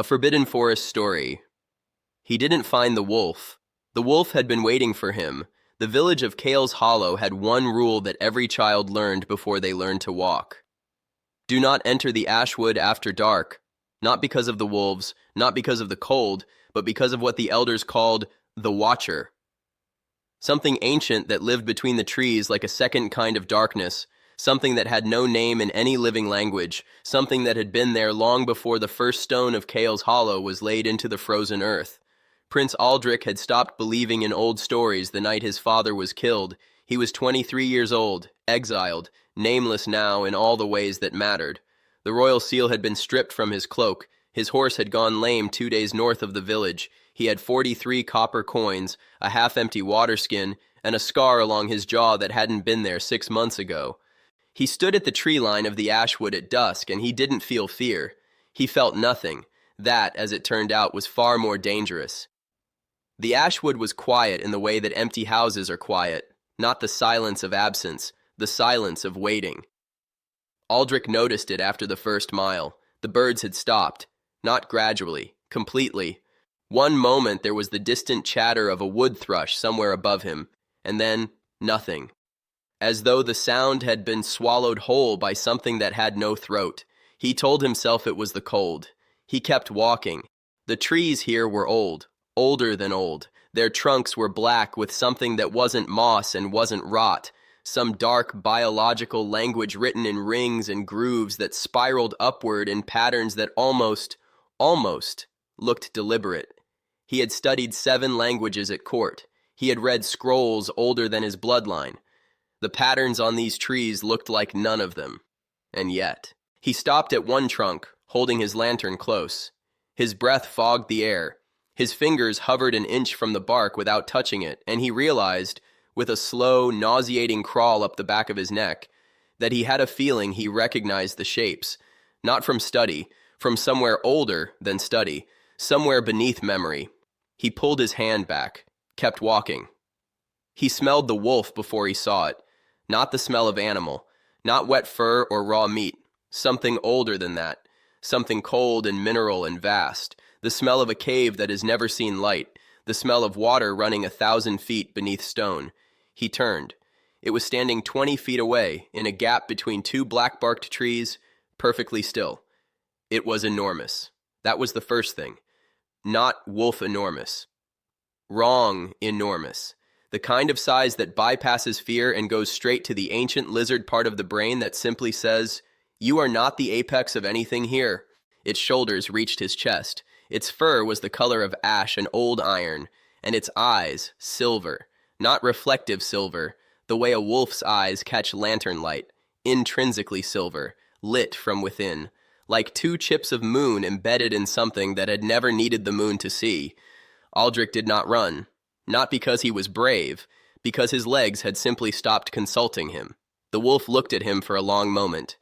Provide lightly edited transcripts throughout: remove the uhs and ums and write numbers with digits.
A Forbidden Forest story. He didn't find the wolf. The wolf had been waiting for him. The village of Kale's Hollow had one rule that every child learned before they learned to walk. Do not enter the ashwood after dark, not because of the wolves, not because of the cold, but because of what the elders called the Watcher. Something ancient that lived between the trees like a second kind of darkness, something that had no name in any living language, something that had been there long before the first stone of Kale's Hollow was laid into the frozen earth. Prince Aldrich had stopped believing in old stories the night his father was killed. He was 23 years old, exiled, nameless now in all the ways that mattered. The royal seal had been stripped from his cloak. His horse had gone lame 2 days north of the village. He had 43 copper coins, a half-empty water skin, and a scar along his jaw that hadn't been there 6 months ago. He stood at the tree line of the ashwood at dusk, and he didn't feel fear. He felt nothing. That, as it turned out, was far more dangerous. The ashwood was quiet in the way that empty houses are quiet, not the silence of absence, the silence of waiting. Aldrich noticed it after the first mile. The birds had stopped, not gradually, completely. One moment there was the distant chatter of a wood thrush somewhere above him, and then nothing. As though the sound had been swallowed whole by something that had no throat. He told himself it was the cold. He kept walking. The trees here were old, older than old. Their trunks were black with something that wasn't moss and wasn't rot, some dark biological language written in rings and grooves that spiraled upward in patterns that almost looked deliberate. He had studied 7 languages at court. He had read scrolls older than his bloodline. The patterns on these trees looked like none of them. And yet, he stopped at one trunk, holding his lantern close. His breath fogged the air. His fingers hovered an inch from the bark without touching it, and he realized, with a slow, nauseating crawl up the back of his neck, that he had a feeling he recognized the shapes, not from study, from somewhere older than study, somewhere beneath memory. He pulled his hand back, kept walking. He smelled the wolf before he saw it. Not the smell of animal, not wet fur or raw meat, something older than that, something cold and mineral and vast, the smell of a cave that has never seen light, the smell of water running 1,000 feet beneath stone. He turned. It was standing 20 feet away, in a gap between 2 black-barked trees, perfectly still. It was enormous. That was the first thing. Not wolf enormous. Wrong enormous. The kind of size that bypasses fear and goes straight to the ancient lizard part of the brain that simply says, "You are not the apex of anything here." Its shoulders reached his chest. Its fur was the color of ash and old iron, and its eyes, silver. Not reflective silver, the way a wolf's eyes catch lantern light, intrinsically silver, lit from within, like 2 chips of moon embedded in something that had never needed the moon to see. Aldrich did not run. Not because he was brave, because his legs had simply stopped consulting him. The wolf looked at him for a long moment,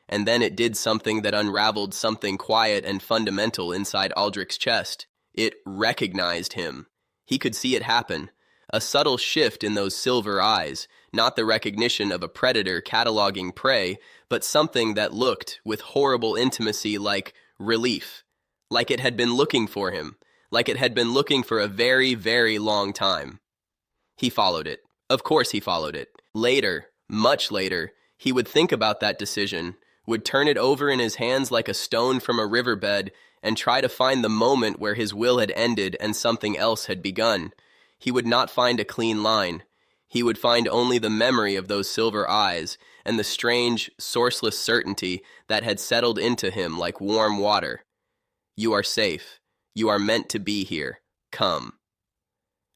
and then it did something that unraveled something quiet and fundamental inside Aldrich's chest. It recognized him. He could see it happen. A subtle shift in those silver eyes, not the recognition of a predator cataloging prey, but something that looked, with horrible intimacy, like relief. Like it had been looking for him. Like it had been looking for a very, very long time. He followed it. Of course he followed it. Later, much later, he would think about that decision, would turn it over in his hands like a stone from a riverbed, and try to find the moment where his will had ended and something else had begun. He would not find a clean line. He would find only the memory of those silver eyes, and the strange, sourceless certainty that had settled into him like warm water. You are safe. You are meant to be here. Come.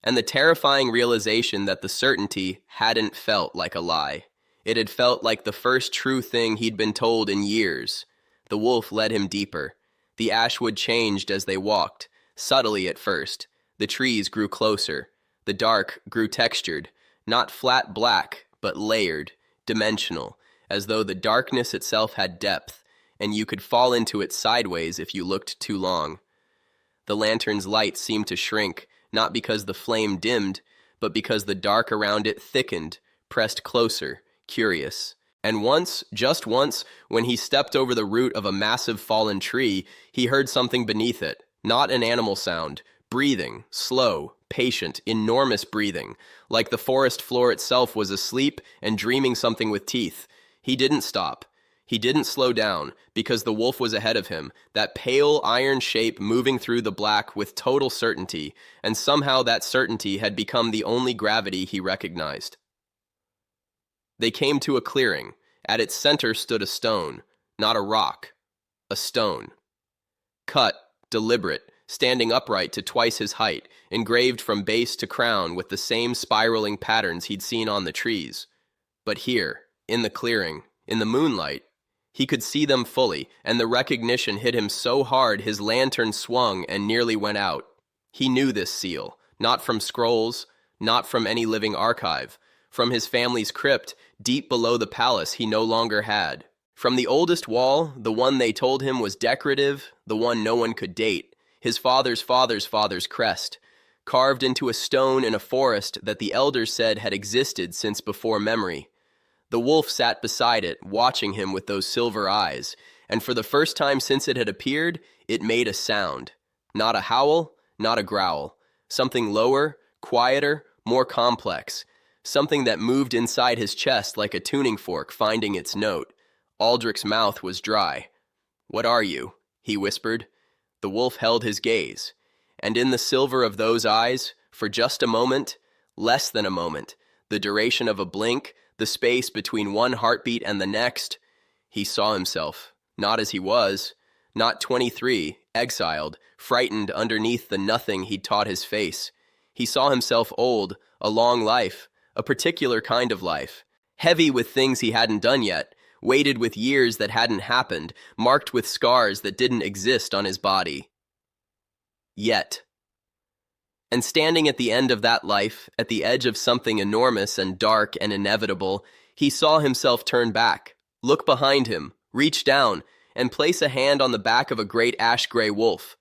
And the terrifying realization that the certainty hadn't felt like a lie. It had felt like the first true thing he'd been told in years. The wolf led him deeper. The ashwood changed as they walked, subtly at first. The trees grew closer. The dark grew textured, not flat black, but layered, dimensional, as though the darkness itself had depth, and you could fall into it sideways if you looked too long. The lantern's light seemed to shrink, not because the flame dimmed, but because the dark around it thickened, pressed closer, curious. And once, just once, when he stepped over the root of a massive fallen tree, he heard something beneath it, not an animal sound, breathing, slow, patient, enormous breathing, like the forest floor itself was asleep and dreaming something with teeth. He didn't stop. He didn't slow down, because the wolf was ahead of him, that pale iron shape moving through the black with total certainty, and somehow that certainty had become the only gravity he recognized. They came to a clearing. At its center stood a stone, not a rock, a stone. Cut, deliberate, standing upright to twice his height, engraved from base to crown with the same spiraling patterns he'd seen on the trees. But here, in the clearing, in the moonlight, he could see them fully, and the recognition hit him so hard his lantern swung and nearly went out. He knew this seal, not from scrolls, not from any living archive, from his family's crypt, deep below the palace he no longer had. From the oldest wall, the one they told him was decorative, the one no one could date, his father's father's father's crest, carved into a stone in a forest that the elders said had existed since before memory. The wolf sat beside it, watching him with those silver eyes, and for the first time since it had appeared, it made a sound. Not a howl, not a growl. Something lower, quieter, more complex. Something that moved inside his chest like a tuning fork finding its note. Aldrich's mouth was dry. "What are you?" he whispered. The wolf held his gaze, and in the silver of those eyes, for just a moment, less than a moment, the duration of a blink, the space between one heartbeat and the next, he saw himself, not as he was, not 23, exiled, frightened underneath the nothing he'd taught his face. He saw himself old, a long life, a particular kind of life, heavy with things he hadn't done yet, weighted with years that hadn't happened, marked with scars that didn't exist on his body. Yet. And standing at the end of that life, at the edge of something enormous and dark and inevitable, he saw himself turn back, look behind him, reach down, and place a hand on the back of a great ash-gray wolf.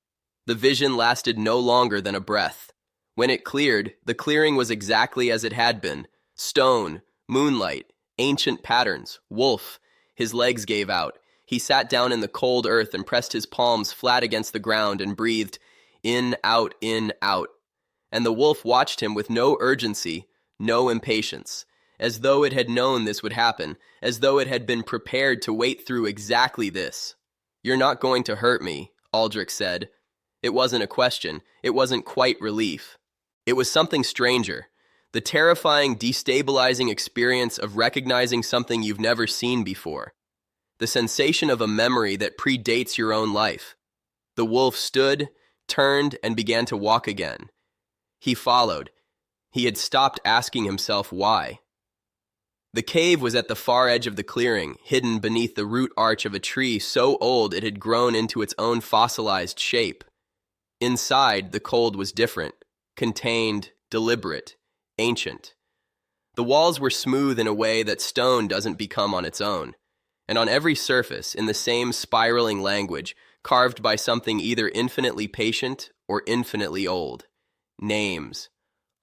The vision lasted no longer than a breath. When it cleared, the clearing was exactly as it had been. Stone, moonlight, ancient patterns, wolf. His legs gave out. He sat down in the cold earth and pressed his palms flat against the ground and breathed, in, out, and the wolf watched him with no urgency, no impatience, as though it had known this would happen, as though it had been prepared to wait through exactly this. "You're not going to hurt me," Aldrich said. It wasn't a question, it wasn't quite relief. It was something stranger, the terrifying, destabilizing experience of recognizing something you've never seen before, the sensation of a memory that predates your own life. The wolf stood, turned, and began to walk again. He followed. He had stopped asking himself why. The cave was at the far edge of the clearing, hidden beneath the root arch of a tree so old it had grown into its own fossilized shape. Inside, the cold was different, contained, deliberate, ancient. The walls were smooth in a way that stone doesn't become on its own, and on every surface, in the same spiraling language, carved by something either infinitely patient or infinitely old. Names.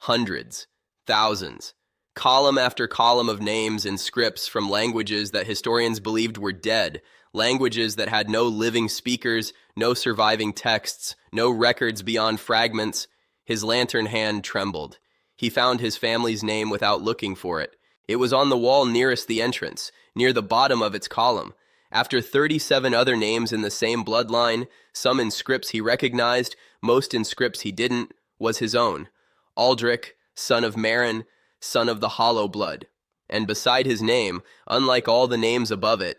Hundreds. Thousands. Column after column of names in scripts from languages that historians believed were dead, languages that had no living speakers, no surviving texts, no records beyond fragments. His lantern hand trembled. He found his family's name without looking for it. It was on the wall nearest the entrance, near the bottom of its column. After 37 other names in the same bloodline, some in scripts he recognized, most in scripts he didn't, was his own. Aldrich, son of Marin, son of the Hollow Blood. And beside his name, unlike all the names above it,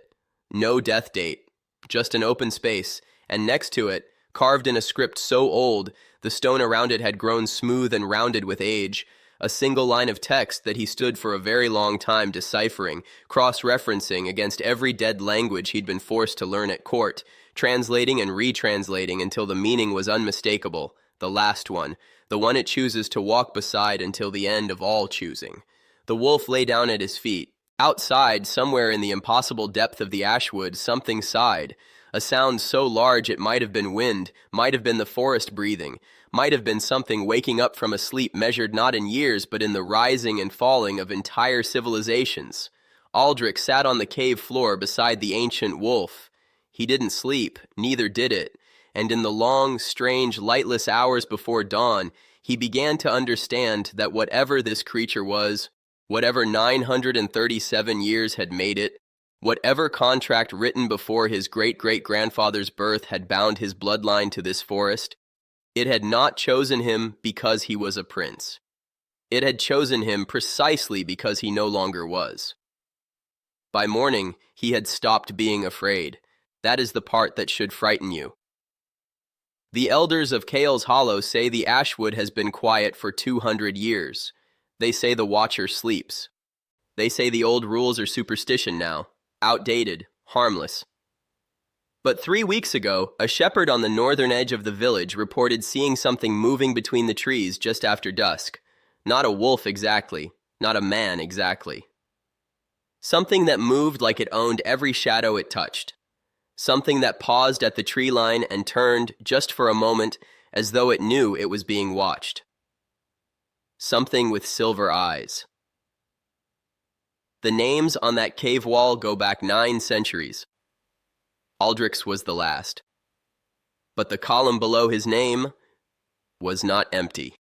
no death date, just an open space, and next to it, carved in a script so old, the stone around it had grown smooth and rounded with age, a single line of text that he stood for a very long time deciphering, cross-referencing against every dead language he'd been forced to learn at court, translating and retranslating until the meaning was unmistakable, the last one, the one it chooses to walk beside until the end of all choosing. The wolf lay down at his feet. Outside, somewhere in the impossible depth of the ashwood, something sighed. A sound so large it might have been wind, might have been the forest breathing, might have been something waking up from a sleep measured not in years but in the rising and falling of entire civilizations. Aldrich sat on the cave floor beside the ancient wolf. He didn't sleep, neither did it, and in the long, strange, lightless hours before dawn, he began to understand that whatever this creature was, whatever 937 years had made it, whatever contract written before his great-great-grandfather's birth had bound his bloodline to this forest, it had not chosen him because he was a prince. It had chosen him precisely because he no longer was. By morning, he had stopped being afraid. That is the part that should frighten you. The elders of Kale's Hollow say the ashwood has been quiet for 200 years. They say the watcher sleeps. They say the old rules are superstition now, outdated, harmless. But 3 weeks ago, a shepherd on the northern edge of the village reported seeing something moving between the trees just after dusk. Not a wolf exactly, not a man exactly. Something that moved like it owned every shadow it touched. Something that paused at the tree line and turned, just for a moment, as though it knew it was being watched. Something with silver eyes. The names on that cave wall go back 9 centuries. Aldrich's was the last. But the column below his name was not empty.